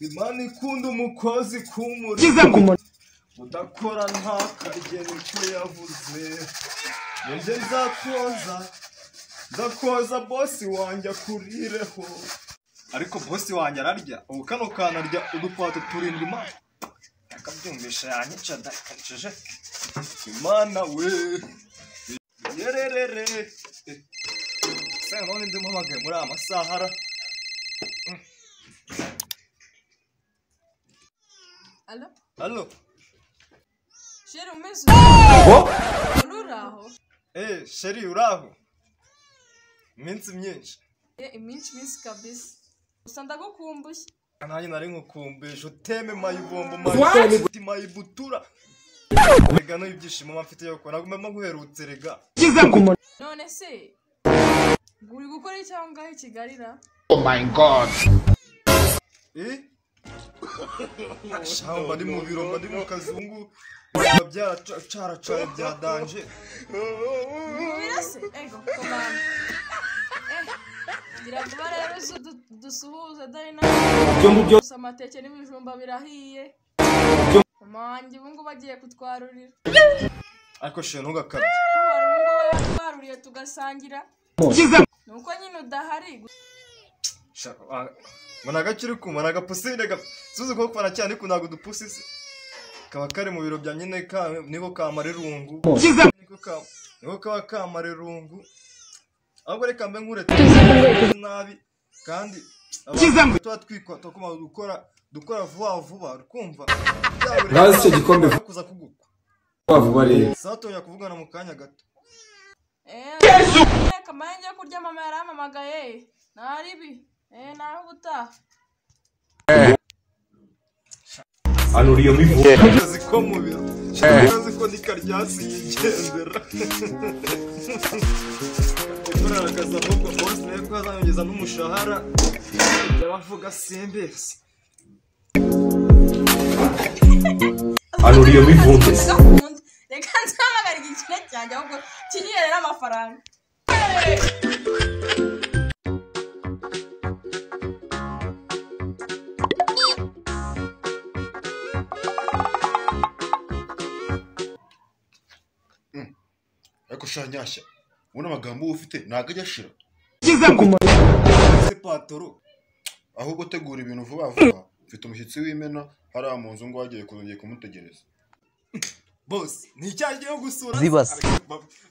Imana ikunda umukozi k'umurimo udakora ntakarye nicyo yavuze. Nje nzakoza bosi wanjye akurireho. Ariko bosi wanjye ararya ubu kano kanarya udupato turindwi Imana akabyumvisha yanyica dakanjeje. Imana we yererere none ndimuhamagaye muri amasahara. Allo? Allo? Chéri umeze uraho? Chéri uraho? Iminsi myinshi. Iminsi kabisa. Gusa ndagukumbuye. Nanjye nari nkukumbuye. Joteme mayibombo mayibutura. Rega no ibyishimo mfite yo kora nagomba guherutse rega. None se uri gukora iki aho ngaho i Kigali ra? Oh my god. Shamba ndi mu biro mba ndi mu kazungu byaracaye bya danje. Birase ego komanda. Gira vuba rero dusuhuza dai na byose amateke n'ibijumba birahiye. Mangi bungu bagiye kutwarurira. Ariko she ntugakabye. Hari bungu batwaruriye tugasangira. Nuko nyine udahari. Mbona gakiri kuma nagapusine suzi ko kwana cyane ko nago dupusise. Kaba kari mu biro bya nyine niko kamarerungu. Niko kaba kamarerungu. Ahubwo reka mbe nkurete nabi kandi abantu twatwikwa tukoma dukora vuba ukumva. Bazi icyo gikombe kuza kugukwa. Vuba rero. Satonya kuvugana mu kanya gato. Kamanje kurya mama yaramamagaye. Naribi. Naho gutaha. Anuriyo mivu. Ziko mu biro. Ziko nikaryasi yigendera. Kuraragaza ahubwo bose nako azanyongeza n'umushahara. Yabavuga simbese. Anuriyo mivu. Reka nzamagara igikine cyanjye ahubwo kinyerera amafaranga. Ariko shanyashya ubona amagambo ufite naga ajashira Se patoro ahubwo tegura ibintu vuba mfite umushyitsi w'imena hari amunzu ngo wagiye kuzongera kumutegereza. boss ni icyagiye gusura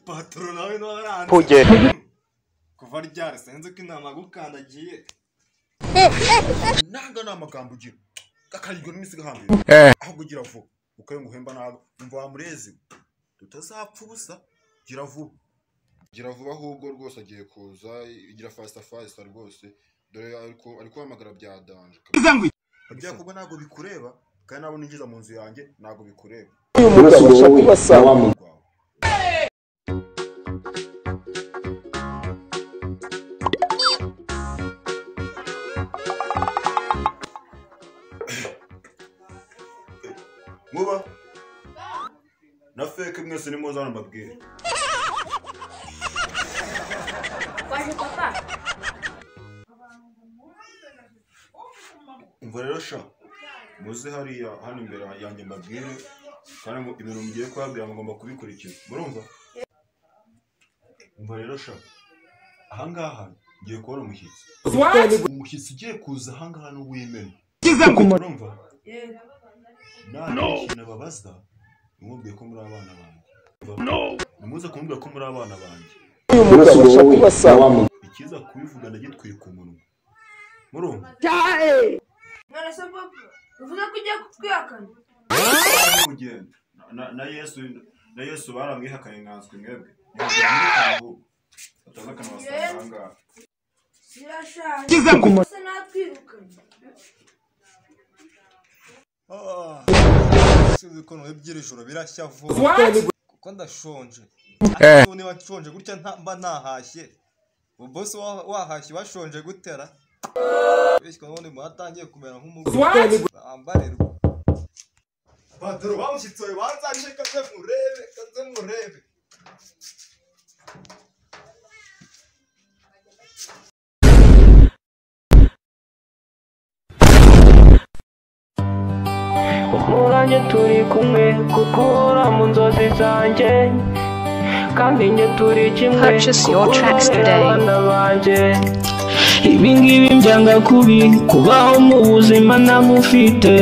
patoro nawe no aranje kuva ryari senze ko inama gukandagiye Nanga n'amagambo ugira gakarirwa n'imisiga hambere ahubwo gira vuba ukaye nguhemba nago umva wamurezi tutazapfa ubusa. Gira vuba ahubwo rwose agiye kuza igira fast rwose dore ariko hamagara bya danje kabya kuko nago bikureba kandi nabo ninjiza mu nzu yanjye nago bikureba. Uyu mugabo ashaka kubasaba Muba na fake mwese nimuzana mbabwire. Kwaje papa. Umva rero sha muze hariya hano imbere yanjye mbabwire kandi ibintu mugiye kwabwira ngomba kubikurikiza murumva. Umva rero sha ahangaha ngiye kubona umushyitsi ugiye kuza ahangaha n'uwimena murumva. Nta babaza nimubwiye ko muri abana banjye. Nimuze kumbwira ko muri abana banjye. uyu mugabo ashaka kubasaba Ikiza kubivuga ndagitwiye ku munwa murumva. None se papa uvuga ko ugiye kutwihakana? Kugenda na Yesu baramwihakanye nkanswe mwebwe. Atazakana basanga ngaha. Birashaje. Se natwirukanye. Sizi ko no ebyiri joro birashya vuba kuko ndashonje. Niba nshonje gutya mba nahashye. Boss wahashye bashonje gutera. Bishywa none muhatangiye kumera nk'umugore. Ambarerwa. Patro bamushyitsoye banzanje kaze murebe. umuranye turi kumwe kuko ura mu nzozi zanjye kandi njye turi kimwe Purchase your tracks today. abana banjye ibi ngibi byanga kubi kubaho mu buzima nagufite